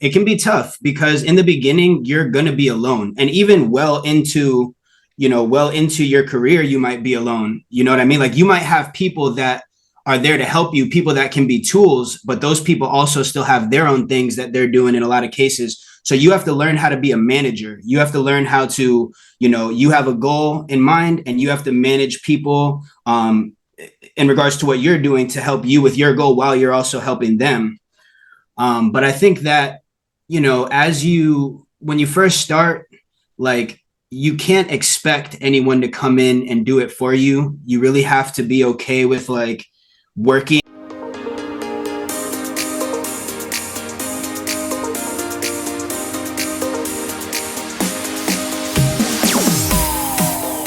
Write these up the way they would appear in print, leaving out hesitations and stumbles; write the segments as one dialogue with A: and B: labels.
A: it can be tough because in the beginning you're going to be alone, and even well into your career you might be alone. You know what I mean? Like you might have people that are there to help you, people that can be tools, but those people also still have their own things that they're doing in a lot of cases. So you have to learn how to be a manager. You have to learn how to, you have a goal in mind and you have to manage people in regards to what you're doing to help you with your goal while you're also helping them. But I think that, when you first start, like you can't expect anyone to come in and do it for you. You really have to be okay with like working.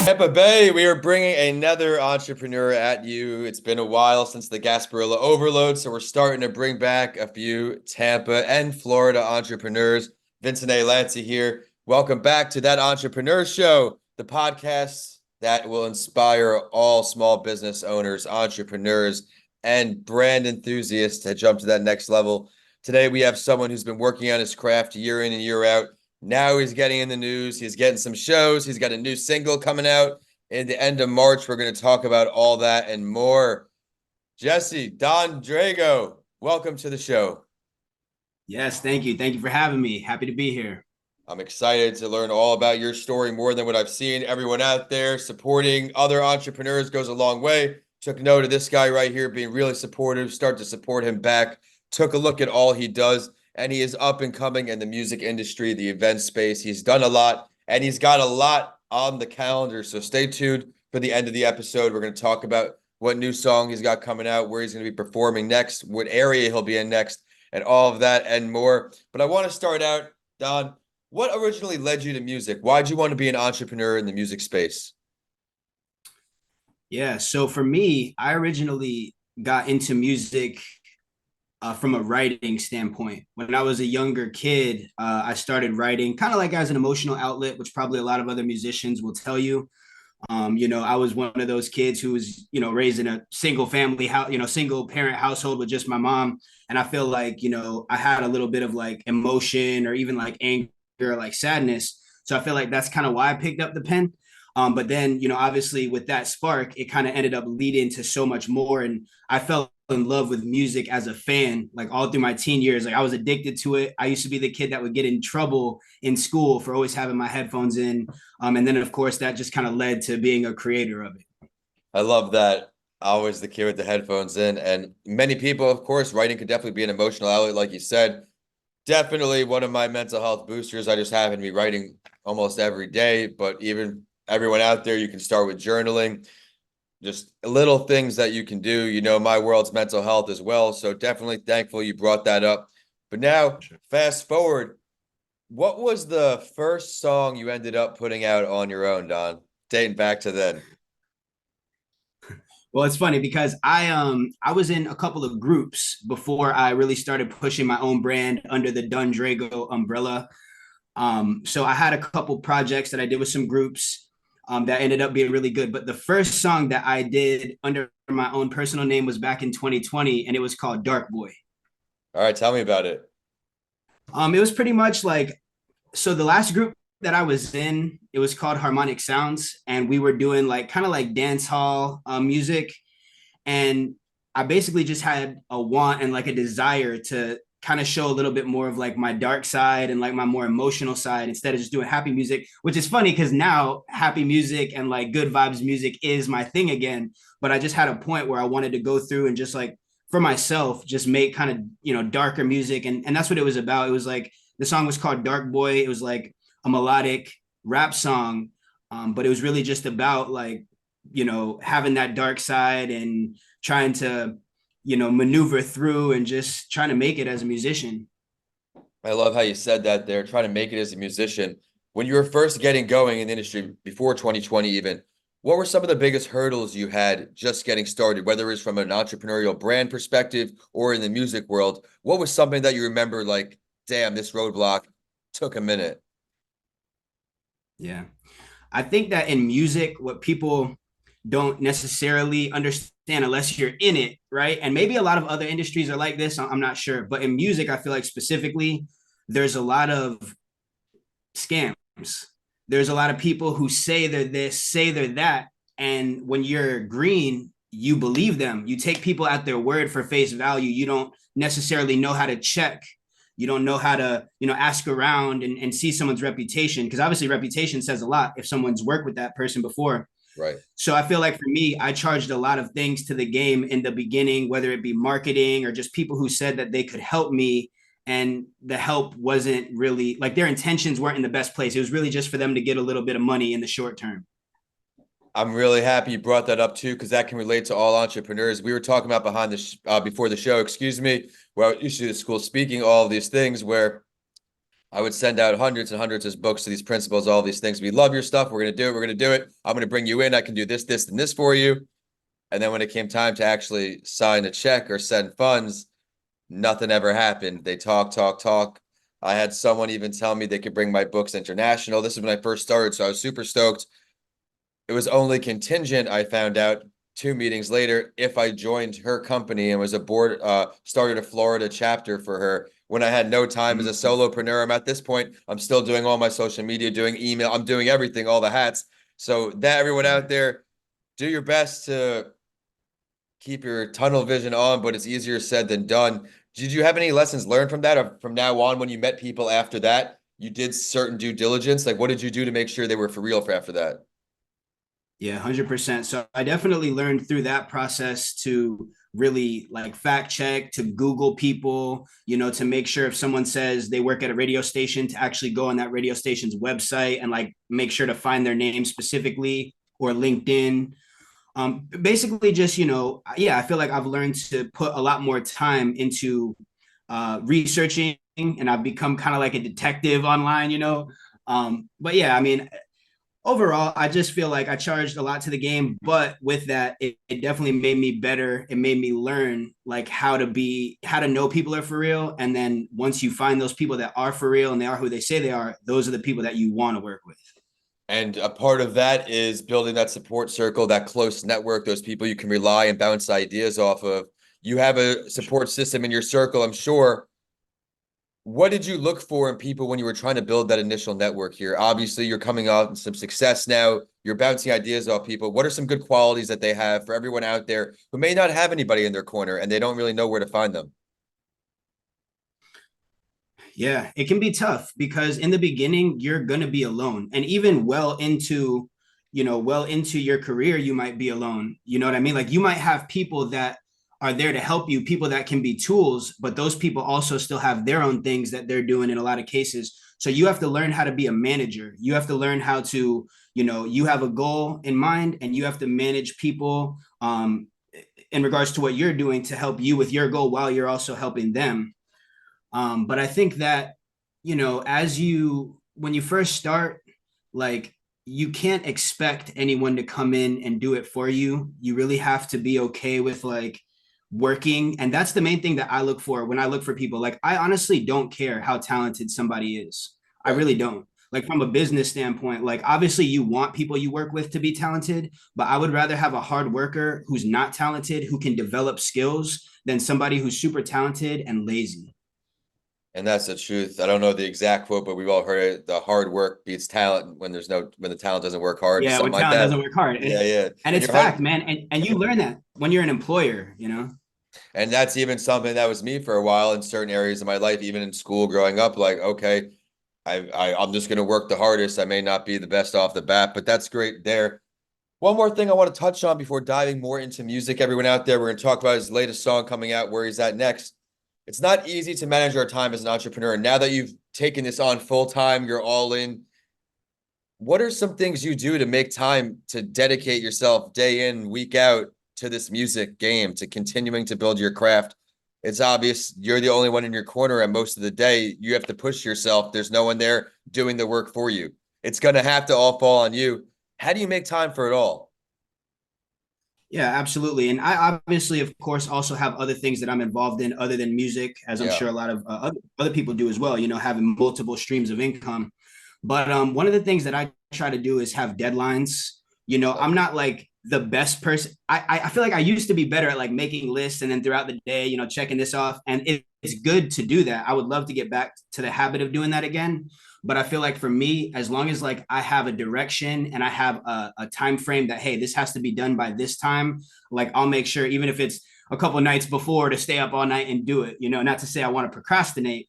B: Tampa Bay, we are bringing another entrepreneur at you. It's been a while since the Gasparilla overload, so we're starting to bring back a few Tampa and Florida entrepreneurs. Vincent A. Lancy here. Welcome back to That Entrepreneur Show, the podcast that will inspire all small business owners, entrepreneurs, and brand enthusiasts to jump to that next level. Today, we have someone who's been working on his craft year in and year out. Now he's getting in the news. He's getting some shows. He's got a new single coming out in the end of March. We're going to talk about all that and more. Jesse, Don Drago, welcome to the show.
A: Yes, thank you. Thank you for having me. Happy to be here.
B: I'm excited to learn all about your story more than what I've seen. Everyone out there supporting other entrepreneurs goes a long way. Took note of this guy right here being really supportive. Start to support him back. Took a look at all he does. And he is up and coming in the music industry, the event space. He's done a lot, and he's got a lot on the calendar. So stay tuned for the end of the episode. We're going to talk about what new song he's got coming out, where he's going to be performing next, what area he'll be in next, and all of that and more. But I want to start out, Don, what originally led you to music? Why'd you want to be an entrepreneur in the music space?
A: Yeah, so for me, I originally got into music from a writing standpoint. When I was a younger kid, I started writing kind of like as an emotional outlet, which probably a lot of other musicians will tell you. I was one of those kids who was, raised in a single family house, single parent household with just my mom. And I feel like, I had a little bit of like emotion or even like anger, or like sadness. So I feel like that's kind of why I picked up the pen. But then, obviously with that spark, it kind of ended up leading to so much more. And I fell in love with music as a fan, like all through my teen years. Like I was addicted to it. I used to be the kid that would get in trouble in school for always having my headphones in. And then, of course, that just kind of led to being a creator of it.
B: I love that. Always the kid with the headphones in. And many people, of course, writing could definitely be an emotional outlet, like you said. Definitely one of my mental health boosters. I just happen to be writing almost every day, but even everyone out there, you can start with journaling, just little things that you can do. My world's mental health as well. So definitely thankful you brought that up. But now, fast forward, what was the first song you ended up putting out on your own, Don? Dating back to then.
A: Well, it's funny because I was in a couple of groups before I really started pushing my own brand under the Don Drago umbrella. So I had a couple projects that I did with some groups that ended up being really good. But the first song that I did under my own personal name was back in 2020, and it was called Dark Boy.
B: All right, tell me about it.
A: It was pretty much like, so the last group that I was in, it was called Harmonic Sounds, and we were doing like kind of like dance hall music. And I basically just had a want and like a desire to kind of show a little bit more of like my dark side and like my more emotional side instead of just doing happy music, which is funny because now happy music and like good vibes music is my thing again. But I just had a point where I wanted to go through and just like for myself, just make kind of, darker music. And that's what it was about. It was like the song was called Dark Boy. It was like a melodic rap song. But it was really just about like, having that dark side and trying to maneuver through and just trying to make it as a musician.
B: I love how you said that there, trying to make it as a musician. When you were first getting going in the industry before 2020 even, what were some of the biggest hurdles you had just getting started, whether it's from an entrepreneurial brand perspective or in the music world? What was something that you remember like, damn, this roadblock took a minute?
A: Yeah. I think that in music, what people don't necessarily understand unless you're in it, right? And maybe a lot of other industries are like this, I'm not sure. But in music, I feel like specifically, there's a lot of scams. There's a lot of people who say they're this, say they're that. And when you're green, you believe them. You take people at their word for face value. You don't necessarily know how to check. You don't know how to, ask around and see someone's reputation. Because obviously reputation says a lot if someone's worked with that person before.
B: Right.
A: So I feel like for me, I charged a lot of things to the game in the beginning, whether it be marketing or just people who said that they could help me. And the help wasn't really like their intentions weren't in the best place. It was really just for them to get a little bit of money in the short term.
B: I'm really happy you brought that up too, because that can relate to all entrepreneurs. We were talking about before the show, excuse me, where I used to do the school speaking, all of these things where I would send out hundreds and hundreds of books to these principals, all these things. We love your stuff. We're going to do it. We're going to do it. I'm going to bring you in. I can do this, this, and this for you. And then when it came time to actually sign a check or send funds, nothing ever happened. They talk, talk, talk. I had someone even tell me they could bring my books international. This is when I first started, so I was super stoked. It was only contingent, I found out 2 meetings later, if I joined her company and was started a Florida chapter for her when I had no time as a solopreneur. I'm at this point, I'm still doing all my social media, doing email, I'm doing everything, all the hats. So that everyone out there, do your best to keep your tunnel vision on, but it's easier said than done. Did you have any lessons learned from that, or from now on when you met people after that, you did certain due diligence? Like what did you do to make sure they were for real for after that?
A: Yeah, 100%. So I definitely learned through that process to really like fact check, to Google people, to make sure if someone says they work at a radio station, to actually go on that radio station's website and like make sure to find their name specifically, or LinkedIn. Basically just, yeah, I feel like I've learned to put a lot more time into researching, and I've become kind of like a detective online. But yeah, I mean, overall, I just feel like I charged a lot to the game, but with that, it definitely made me better. It made me learn like how to know people are for real. And then once you find those people that are for real and they are who they say they are, those are the people that you want to work with.
B: And a part of that is building that support circle, that close network, those people you can rely and bounce ideas off of. You have a support system in your circle, I'm sure. What did you look for in people when you were trying to build that initial network here? Obviously, you're coming out in some success now. You're bouncing ideas off people. What are some good qualities that they have for everyone out there who may not have anybody in their corner and they don't really know where to find them?
A: Yeah, it can be tough because in the beginning you're going to be alone, and even well into your career you might be alone. You know what I mean? Like you might have people that are there to help you, people that can be tools, but those people also still have their own things that they're doing in a lot of cases. So you have to learn how to be a manager. You have to learn how to, you have a goal in mind and you have to manage people in regards to what you're doing to help you with your goal while you're also helping them. But I think that, when you first start, like you can't expect anyone to come in and do it for you. You really have to be okay with like working. And that's the main thing that I look for when I look for people. Like, I honestly don't care how talented somebody is. I
B: Right.
A: really don't. Like, from a business standpoint, like, obviously, you want people you work with to be talented, but I would rather have a hard worker who's not talented, who can develop skills, than somebody who's super talented and lazy.
B: And that's the truth. I don't know the exact quote, but we've all heard it. The hard work beats talent when the talent doesn't work hard,
A: Yeah,
B: something
A: when
B: like
A: talent
B: that.
A: doesn't work hard.
B: Yeah, yeah.
A: And
B: And
A: it's
B: you're
A: fact, man. And you learn that when you're an employer.
B: And that's even something that was me for a while in certain areas of my life, even in school growing up. Like, okay, I'm just going to work the hardest. I may not be the best off the bat, but that's great there. One more thing I want to touch on before diving more into music. Everyone out there, we're going to talk about his latest song coming out, where he's at next. It's not easy to manage our time as an entrepreneur. Now that you've taken this on full time, you're all in. What are some things you do to make time to dedicate yourself day in, week out to this music game, to continuing to build your craft? It's obvious you're the only one in your corner, and most of the day you have to push yourself. There's no one there doing the work for you. It's going to have to all fall on you. How do you make time for it all?
A: Yeah, absolutely. And I obviously, of course, also have other things that I'm involved in other than music, as I'm
B: Yeah.
A: sure a lot of other people do as well, having multiple streams of income. But one of the things that I try to do is have deadlines. I'm not like the best person. I feel like I used to be better at like making lists and then throughout the day, you know, checking this off. And it's good to do that. I would love to get back to the habit of doing that again. But I feel like for me, as long as like I have a direction and I have a time frame that, hey, this has to be done by this time, like I'll make sure, even if it's a couple nights before, to stay up all night and do it. You know, not to say I want to procrastinate,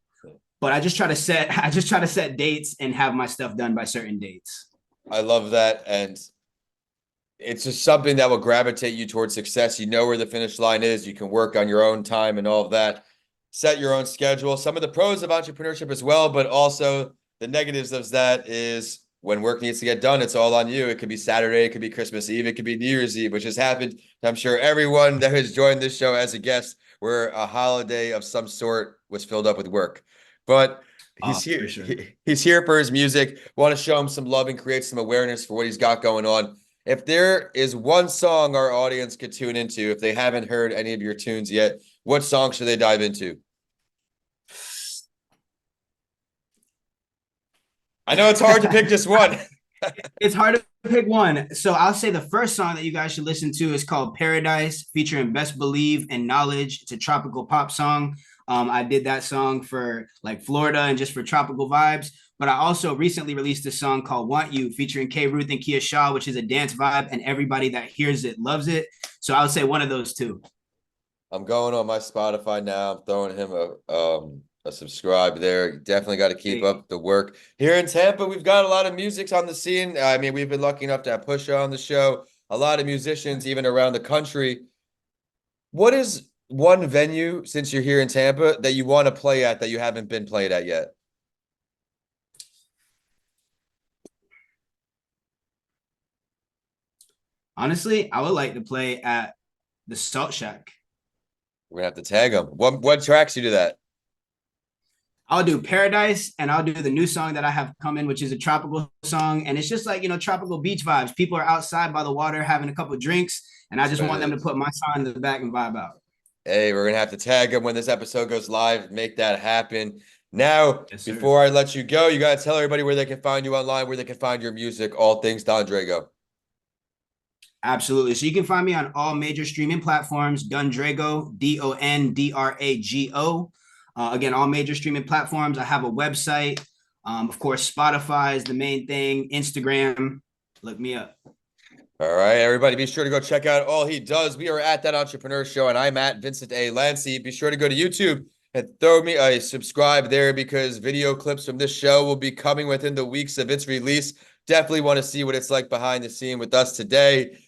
A: but I just try to set dates and have my stuff done by certain dates.
B: I love that. And it's just something that will gravitate you towards success. You know where the finish line is. You can work on your own time and all of that. Set your own schedule. Some of the pros of entrepreneurship as well, but also the negatives of that is when work needs to get done, it's all on you. It could be Saturday, it could be Christmas Eve, it could be New Year's Eve, which has happened. I'm sure everyone that has joined this show as a guest, where a holiday of some sort was filled up with work. But he's here.
A: Sure.
B: He's here for his music. Want to show him some love and create some awareness for what he's got going on. If there is one song our audience could tune into, if they haven't heard any of your tunes yet, what song should they dive into? I know it's hard to pick just one.
A: It's hard to pick one. So I'll say the first song that you guys should listen to is called Paradise, featuring Best Believe and Knowledge. It's a tropical pop song. I did that song for like Florida and just for tropical vibes. But I also recently released a song called Want You, featuring K. Ruth and Kia Shaw, which is a dance vibe, and everybody that hears it loves it. So I would say one of those two.
B: I'm going on my Spotify now. I'm throwing him a subscribe there. Definitely got to keep up the work. Here in Tampa, we've got a lot of music on the scene. I mean, we've been lucky enough to have Pusha on the show, a lot of musicians even around the country. What is one venue, since you're here in Tampa, that you want to play at that you haven't been played at yet?
A: Honestly, I would like to play at the Salt Shack.
B: We're gonna have to tag them. What tracks you do that?
A: I'll do Paradise and I'll do the new song that I have coming, which is a tropical song. And it's just like, you know, tropical beach vibes. People are outside by the water having a couple of drinks. And I just want them to put my song in the back and vibe out.
B: Hey, we're gonna have to tag them when this episode goes live. Make that happen. Now,
A: Yes,
B: before I let you go, you gotta tell everybody where they can find you online, where they can find your music, all things Don Drago.
A: Absolutely. So you can find me on all major streaming platforms, Dondrago, Dondrago. Again, all major streaming platforms. I have a website. Of course, Spotify is the main thing. Instagram, look me up.
B: All right, everybody, be sure to go check out all he does. We are at That Entrepreneur Show, and I'm at Vincent A. Lancy. Be sure to go to YouTube and throw me a subscribe there, because video clips from this show will be coming within the weeks of its release. Definitely want to see what it's like behind the scene with us today.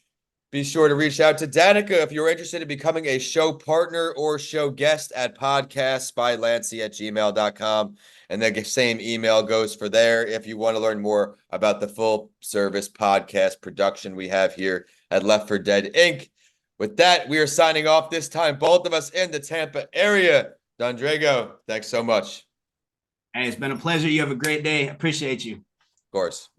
B: Be sure to reach out to Danica if you're interested in becoming a show partner or show guest at podcastbylancy@gmail.com. And the same email goes for there if you want to learn more about the full service podcast production we have here at Left for Dead Inc. With that, we are signing off this time, both of us in the Tampa area. Don Drago, thanks so much.
A: Hey, it's been a pleasure. You have a great day. Appreciate you.
B: Of course.